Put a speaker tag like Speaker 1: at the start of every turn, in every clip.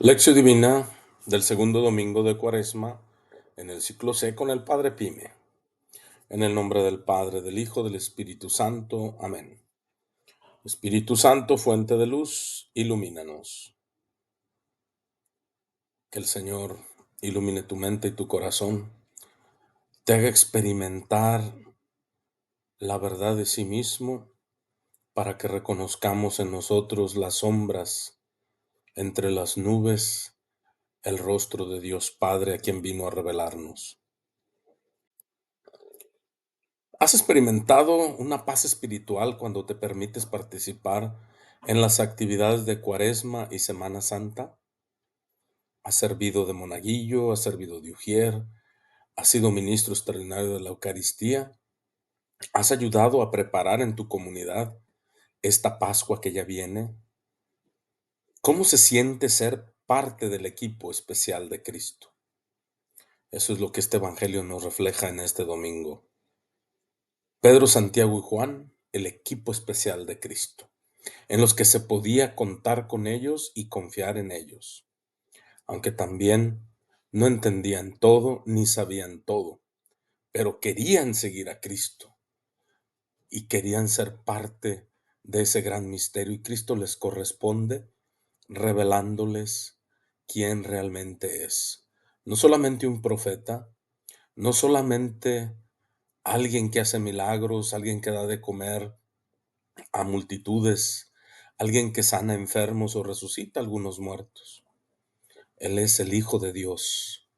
Speaker 1: Lección Divina del segundo domingo de Cuaresma en el ciclo C con el Padre Pime. En el nombre del Padre, del Hijo, del Espíritu Santo. Amén. Espíritu Santo, fuente de luz, ilumínanos. Que el Señor ilumine tu mente y tu corazón, te haga experimentar la verdad de sí mismo para que reconozcamos en nosotros las sombras entre las nubes, el rostro de Dios Padre a quien vino a revelarnos. ¿Has experimentado una paz espiritual cuando te permites participar en las actividades de Cuaresma y Semana Santa? ¿Has servido de monaguillo? ¿Has servido de ujier? ¿Has sido ministro extraordinario de la Eucaristía? ¿Has ayudado a preparar en tu comunidad esta Pascua que ya viene? ¿Cómo se siente ser parte del equipo especial de Cristo? Eso es lo que este Evangelio nos refleja en este domingo. Pedro, Santiago y Juan, el equipo especial de Cristo, en los que se podía contar con ellos y confiar en ellos, aunque también no entendían todo ni sabían todo, pero querían seguir a Cristo y querían ser parte de ese gran misterio, y Cristo les corresponde revelándoles quién realmente es. No solamente un profeta, no solamente alguien que hace milagros, alguien que da de comer a multitudes, alguien que sana enfermos o resucita a algunos muertos. Él es el Hijo de Dios,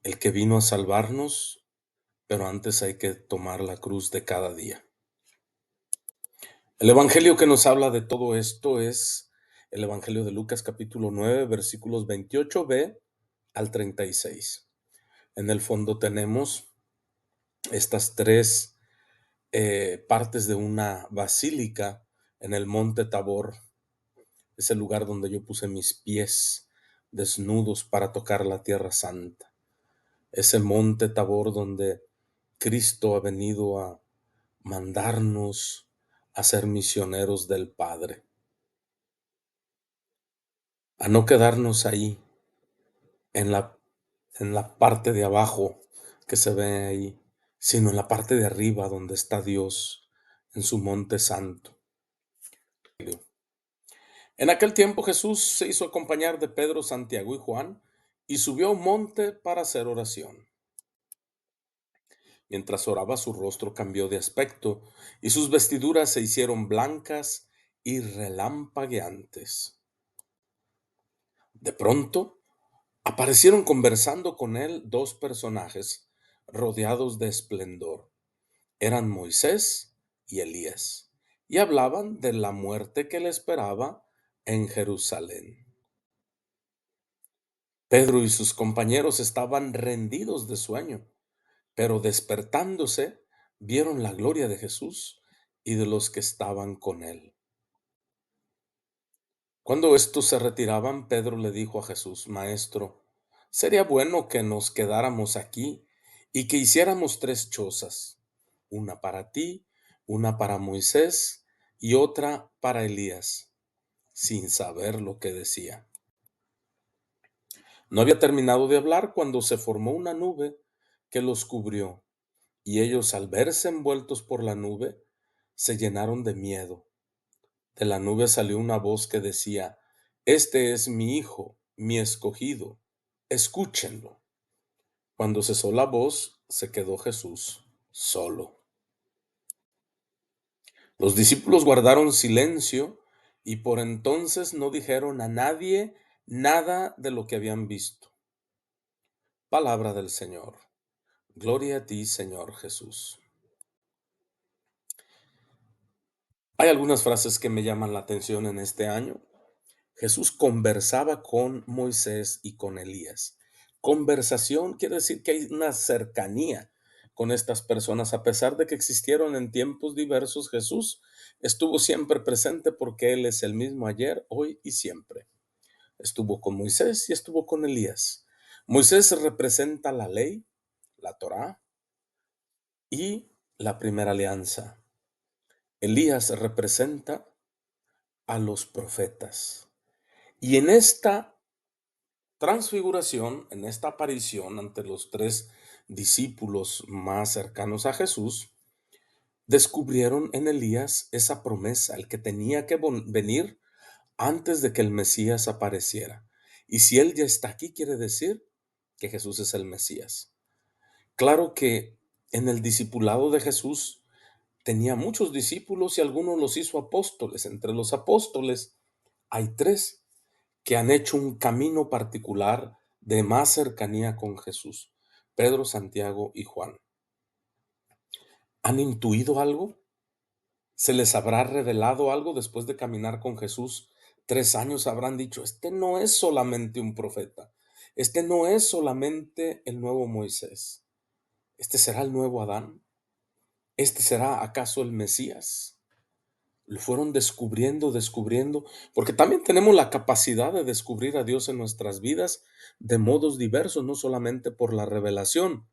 Speaker 1: el que vino a salvarnos, pero antes hay que tomar la cruz de cada día. El evangelio que nos habla de todo esto es el evangelio de Lucas capítulo 9, versículos 28b al 36. En el fondo tenemos estas tres partes de una basílica en el monte Tabor. Es el lugar donde yo puse mis pies desnudos para tocar la tierra santa. Ese monte Tabor donde Cristo ha venido a mandarnos a ser misioneros del Padre, a no quedarnos ahí en la, en la parte de abajo que se ve ahí, sino en la parte de arriba donde está Dios en su monte santo. En aquel tiempo Jesús se hizo acompañar de Pedro, Santiago y Juan y subió a un monte para hacer oración. Mientras oraba, su rostro cambió de aspecto y sus vestiduras se hicieron blancas y relampagueantes. De pronto, aparecieron conversando con él dos personajes rodeados de esplendor. Eran Moisés y Elías, y hablaban de la muerte que le esperaba en Jerusalén. Pedro y sus compañeros estaban rendidos de sueño, pero despertándose, vieron la gloria de Jesús y de los que estaban con él. Cuando estos se retiraban, Pedro le dijo a Jesús: Maestro, sería bueno que nos quedáramos aquí y que hiciéramos tres chozas, una para ti, una para Moisés y otra para Elías, sin saber lo que decía. No había terminado de hablar cuando se formó una nube que los cubrió, y ellos, al verse envueltos por la nube, se llenaron de miedo. De la nube salió una voz que decía: Este es mi Hijo, mi escogido, escúchenlo. Cuando cesó la voz, se quedó Jesús solo. Los discípulos guardaron silencio y por entonces no dijeron a nadie nada de lo que habían visto. Palabra del Señor. Gloria a ti, Señor Jesús. Hay algunas frases que me llaman la atención en este año. Jesús conversaba con Moisés y con Elías. Conversación quiere decir que hay una cercanía con estas personas. A pesar de que existieron en tiempos diversos, Jesús estuvo siempre presente porque Él es el mismo ayer, hoy y siempre. Estuvo con Moisés y estuvo con Elías. Moisés representa la ley, la Torá y la primera alianza. Elías representa a los profetas. Y en esta Transfiguración, en esta aparición ante los tres discípulos más cercanos a Jesús, descubrieron en Elías esa promesa, el que tenía que venir antes de que el Mesías apareciera. Y si él ya está aquí, quiere decir que Jesús es el Mesías. Claro que en el discipulado de Jesús tenía muchos discípulos y algunos los hizo apóstoles. Entre los apóstoles hay tres que han hecho un camino particular de más cercanía con Jesús: Pedro, Santiago y Juan. ¿Han intuido algo? ¿Se les habrá revelado algo después de caminar con Jesús 3 años? Habrán dicho: este no es solamente un profeta, este no es solamente el nuevo Moisés, este será el nuevo Adán, este será acaso el Mesías. Lo fueron descubriendo, porque también tenemos la capacidad de descubrir a Dios en nuestras vidas de modos diversos, no solamente por la revelación.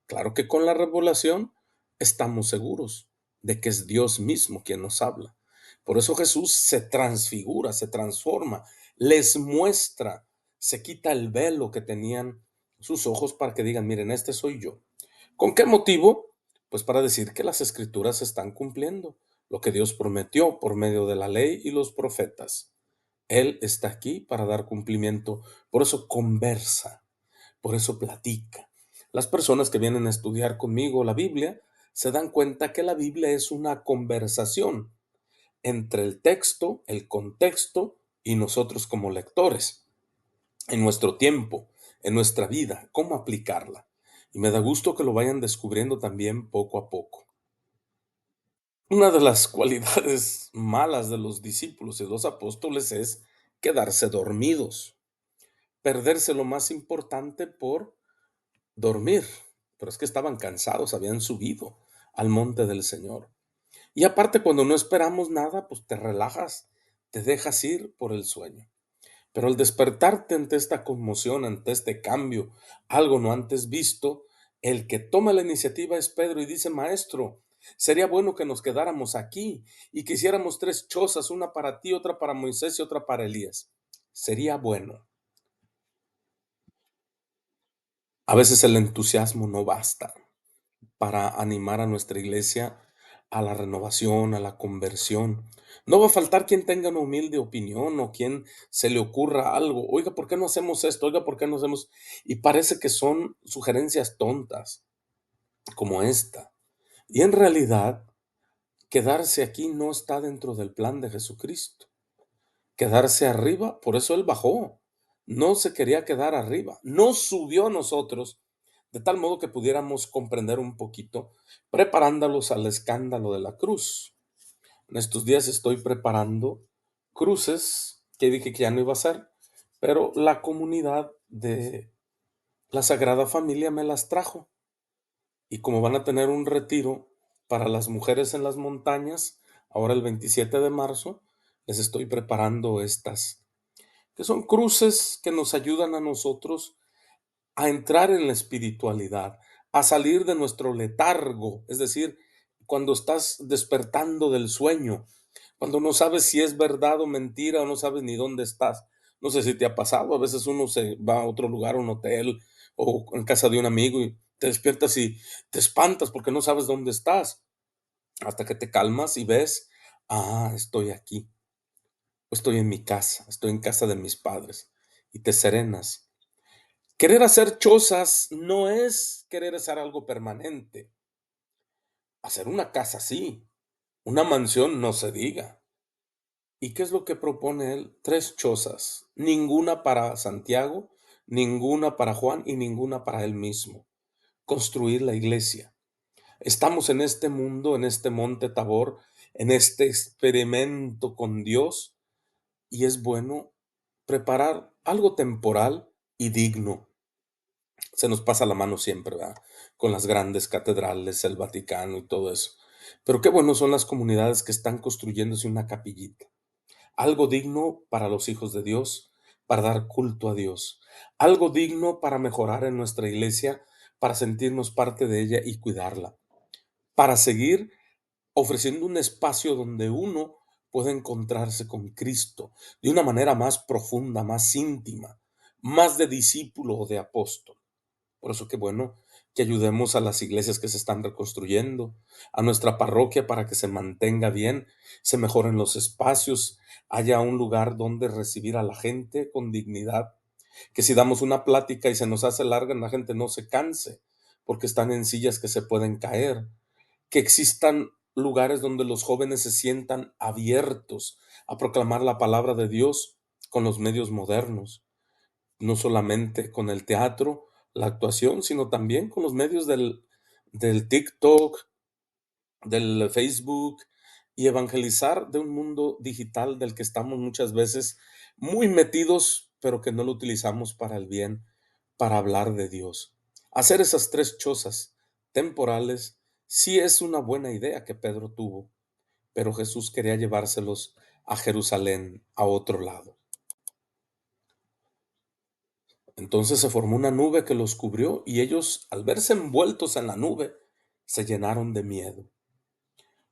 Speaker 1: Claro que con la revelación estamos seguros de que es Dios mismo quien nos habla. Por eso Jesús se transfigura, se transforma, les muestra, se quita el velo que tenían sus ojos para que digan: miren, este soy yo. ¿Con qué motivo? Pues para decir que las escrituras se están cumpliendo, lo que Dios prometió por medio de la ley y los profetas. Él está aquí para dar cumplimiento, por eso conversa, por eso platica. Las personas que vienen a estudiar conmigo la Biblia se dan cuenta que la Biblia es una conversación entre el texto, el contexto y nosotros como lectores, en nuestro tiempo, en nuestra vida, cómo aplicarla. Y me da gusto que lo vayan descubriendo también poco a poco. Una de las cualidades malas de los discípulos y los apóstoles es quedarse dormidos, perderse lo más importante por dormir. Pero es que estaban cansados, habían subido al monte del Señor. Y aparte, cuando no esperamos nada, pues te relajas, te dejas ir por el sueño. Pero al despertarte ante esta conmoción, ante este cambio, algo no antes visto, el que toma la iniciativa es Pedro y dice: Maestro, sería bueno que nos quedáramos aquí y que hiciéramos 3 chozas, una para ti, otra para Moisés y otra para Elías. Sería bueno. A veces el entusiasmo no basta para animar a nuestra iglesia a la renovación, a la conversión. No va a faltar quien tenga una humilde opinión o quien se le ocurra algo: oiga, ¿por qué no hacemos esto? Oiga, ¿por qué no hacemos? Y parece que son sugerencias tontas como esta. Y en realidad, quedarse aquí no está dentro del plan de Jesucristo. Quedarse arriba, por eso Él bajó. No se quería quedar arriba, no subió a nosotros, de tal modo que pudiéramos comprender un poquito, preparándolos al escándalo de la cruz. En estos días estoy preparando cruces que dije que ya no iba a hacer, pero la comunidad de la Sagrada Familia me las trajo. Y como van a tener un retiro para las mujeres en las montañas, ahora el 27 de marzo, les estoy preparando estas, que son cruces que nos ayudan a nosotros a entrar en la espiritualidad, a salir de nuestro letargo, es decir, cuando estás despertando del sueño, cuando no sabes si es verdad o mentira o no sabes ni dónde estás. No sé si te ha pasado, a veces uno se va a otro lugar, a un hotel o en casa de un amigo y te despiertas y te espantas porque no sabes dónde estás, hasta que te calmas y ves: estoy aquí, estoy en mi casa, estoy en casa de mis padres, y te serenas. Querer hacer chozas no es querer hacer algo permanente. Hacer una casa sí, una mansión no se diga. ¿Y qué es lo que propone él? 3 chozas, ninguna para Santiago, ninguna para Juan y ninguna para él mismo. Construir la iglesia. Estamos en este mundo, en este monte Tabor, en este experimento con Dios, y es bueno preparar algo temporal y digno. Se nos pasa la mano siempre, ¿verdad? Con las grandes catedrales, el Vaticano y todo eso. Pero qué bueno son las comunidades que están construyéndose una capillita, algo digno para los hijos de Dios, para dar culto a Dios, algo digno para mejorar en nuestra iglesia, para sentirnos parte de ella y cuidarla, para seguir ofreciendo un espacio donde uno pueda encontrarse con Cristo de una manera más profunda, más íntima, más de discípulo o de apóstol. Por eso qué bueno que ayudemos a las iglesias que se están reconstruyendo, a nuestra parroquia para que se mantenga bien, se mejoren los espacios, haya un lugar donde recibir a la gente con dignidad, que si damos una plática y se nos hace larga, la gente no se canse, porque están en sillas que se pueden caer, que existan lugares donde los jóvenes se sientan abiertos a proclamar la palabra de Dios con los medios modernos, no solamente con el teatro, la actuación, sino también con los medios del TikTok, del Facebook, y evangelizar de un mundo digital del que estamos muchas veces muy metidos, pero que no lo utilizamos para el bien, para hablar de Dios. Hacer esas tres chozas temporales sí es una buena idea que Pedro tuvo, pero Jesús quería llevárselos a Jerusalén, a otro lado. Entonces se formó una nube que los cubrió y ellos, al verse envueltos en la nube, se llenaron de miedo.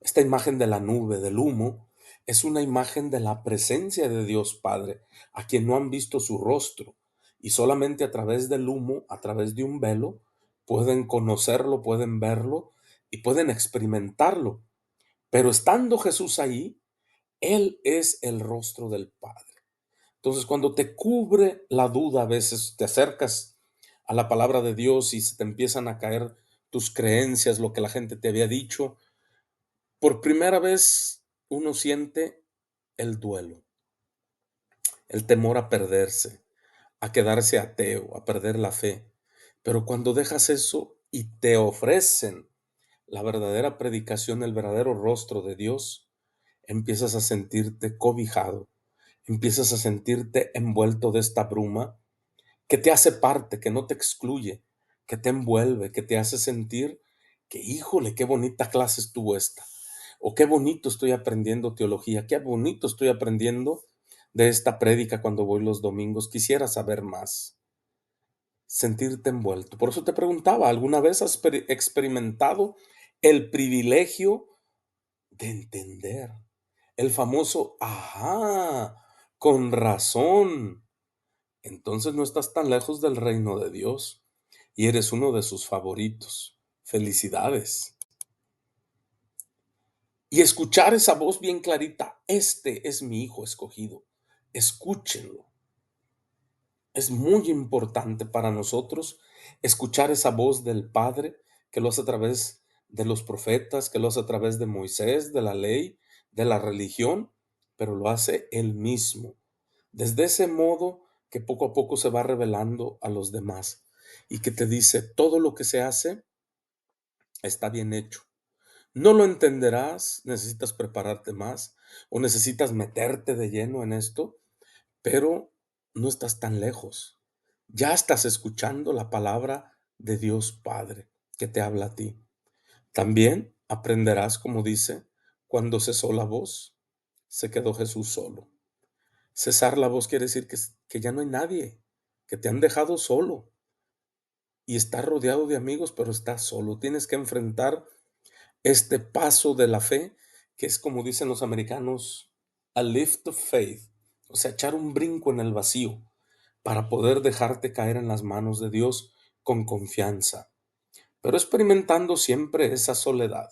Speaker 1: Esta imagen de la nube, del humo, es una imagen de la presencia de Dios Padre, a quien no han visto su rostro, y solamente a través del humo, a través de un velo, pueden conocerlo, pueden verlo y pueden experimentarlo. Pero estando Jesús ahí, Él es el rostro del Padre. Entonces, cuando te cubre la duda, a veces te acercas a la palabra de Dios y se te empiezan a caer tus creencias, lo que la gente te había dicho, por primera vez uno siente el duelo, el temor a perderse, a quedarse ateo, a perder la fe. Pero cuando dejas eso y te ofrecen la verdadera predicación, el verdadero rostro de Dios, empiezas a sentirte cobijado, empiezas a sentirte envuelto de esta bruma que te hace parte, que no te excluye, que te envuelve, que te hace sentir que, híjole, qué bonita clase estuvo esta, o qué bonito estoy aprendiendo teología, qué bonito estoy aprendiendo de esta prédica cuando voy los domingos, quisiera saber más, sentirte envuelto. Por eso te preguntaba, ¿alguna vez has experimentado el privilegio de entender? El famoso, ajá, con razón. Entonces no estás tan lejos del reino de Dios y eres uno de sus favoritos. Felicidades. Y escuchar esa voz bien clarita, este es mi hijo escogido. Escúchenlo. Es muy importante para nosotros escuchar esa voz del Padre que lo hace a través de los profetas, que lo hace a través de Moisés, de la ley, de la religión, pero lo hace Él mismo. Desde ese modo que poco a poco se va revelando a los demás y que te dice, todo lo que se hace está bien hecho. No lo entenderás, necesitas prepararte más o necesitas meterte de lleno en esto, pero no estás tan lejos. Ya estás escuchando la palabra de Dios Padre que te habla a ti. También aprenderás, como dice, cuando cesó la voz, se quedó Jesús solo. Cesar la voz quiere decir que ya no hay nadie, que te han dejado solo y estás rodeado de amigos, pero estás solo. Tienes que enfrentar este paso de la fe, que es como dicen los americanos, a lift of faith, o sea, echar un brinco en el vacío para poder dejarte caer en las manos de Dios con confianza, pero experimentando siempre esa soledad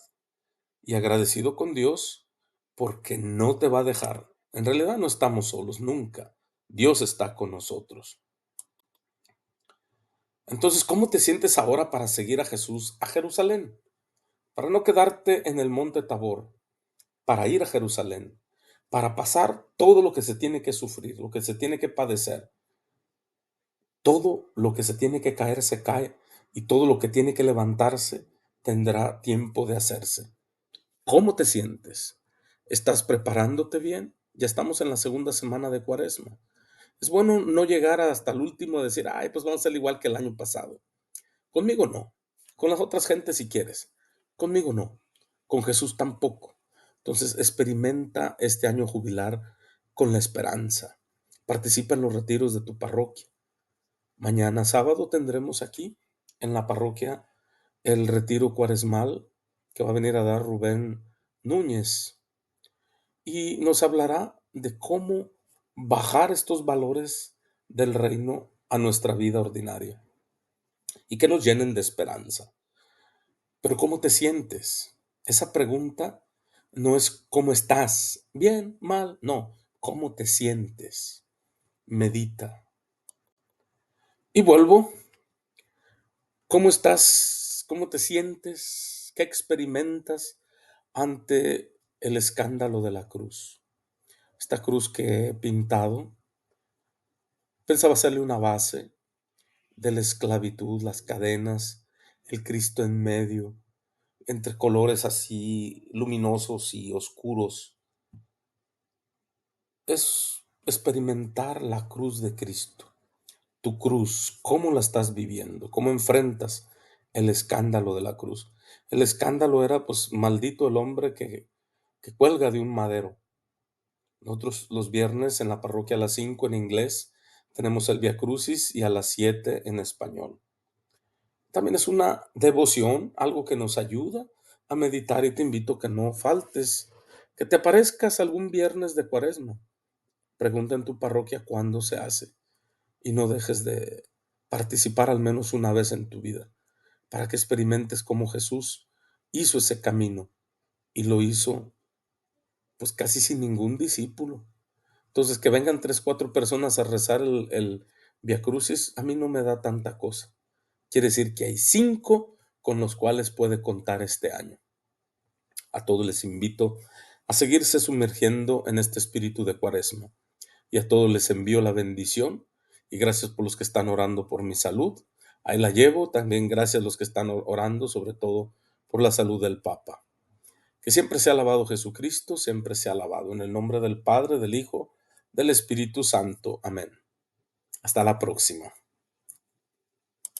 Speaker 1: y agradecido con Dios porque no te va a dejar. En realidad no estamos solos nunca. Dios está con nosotros. Entonces, ¿cómo te sientes ahora para seguir a Jesús a Jerusalén? Para no quedarte en el monte Tabor, para ir a Jerusalén, para pasar todo lo que se tiene que sufrir, lo que se tiene que padecer, todo lo que se tiene que caer se cae y todo lo que tiene que levantarse tendrá tiempo de hacerse. ¿Cómo te sientes? ¿Estás preparándote bien? Ya estamos en la segunda semana de Cuaresma. Es bueno no llegar hasta el último y decir, ay, pues vamos a ser igual que el año pasado. Conmigo no. Con las otras gentes si quieres. Conmigo no. Con Jesús tampoco. Entonces experimenta este año jubilar con la esperanza. Participa en los retiros de tu parroquia. Mañana sábado tendremos aquí en la parroquia el retiro cuaresmal que va a venir a dar Rubén Núñez y nos hablará de cómo bajar estos valores del reino a nuestra vida ordinaria y que nos llenen de esperanza. Pero ¿cómo te sientes? Esa pregunta no es ¿cómo estás? Bien, mal, no. ¿Cómo te sientes? Medita. Y vuelvo. ¿Cómo estás? ¿Cómo te sientes? ¿Qué experimentas ante el escándalo de la cruz? Esta cruz que he pintado, pensaba hacerle una base de la esclavitud, las cadenas, el Cristo en medio, entre colores así luminosos y oscuros. Es experimentar la cruz de Cristo. Tu cruz, ¿cómo la estás viviendo? ¿Cómo enfrentas el escándalo de la cruz? El escándalo era, pues, maldito el hombre que cuelga de un madero. Nosotros los viernes en la parroquia a las 5 en inglés tenemos el Via Crucis y a las 7 en español. También es una devoción, algo que nos ayuda a meditar y te invito a que no faltes, que te aparezcas algún viernes de Cuaresma. Pregunta en tu parroquia cuándo se hace y no dejes de participar al menos una vez en tu vida, para que experimentes cómo Jesús hizo ese camino y lo hizo pues casi sin ningún discípulo. Entonces, que vengan 3, 4 personas a rezar el Via Crucis, a mí no me da tanta cosa. Quiere decir que hay 5 con los cuales puede contar este año. A todos les invito a seguirse sumergiendo en este espíritu de Cuaresma. Y a todos les envío la bendición y gracias por los que están orando por mi salud. Ahí la llevo. También gracias a los que están orando, sobre todo por la salud del Papa. Que siempre sea alabado Jesucristo, siempre sea alabado. En el nombre del Padre, del Hijo, del Espíritu Santo. Amén. Hasta la próxima.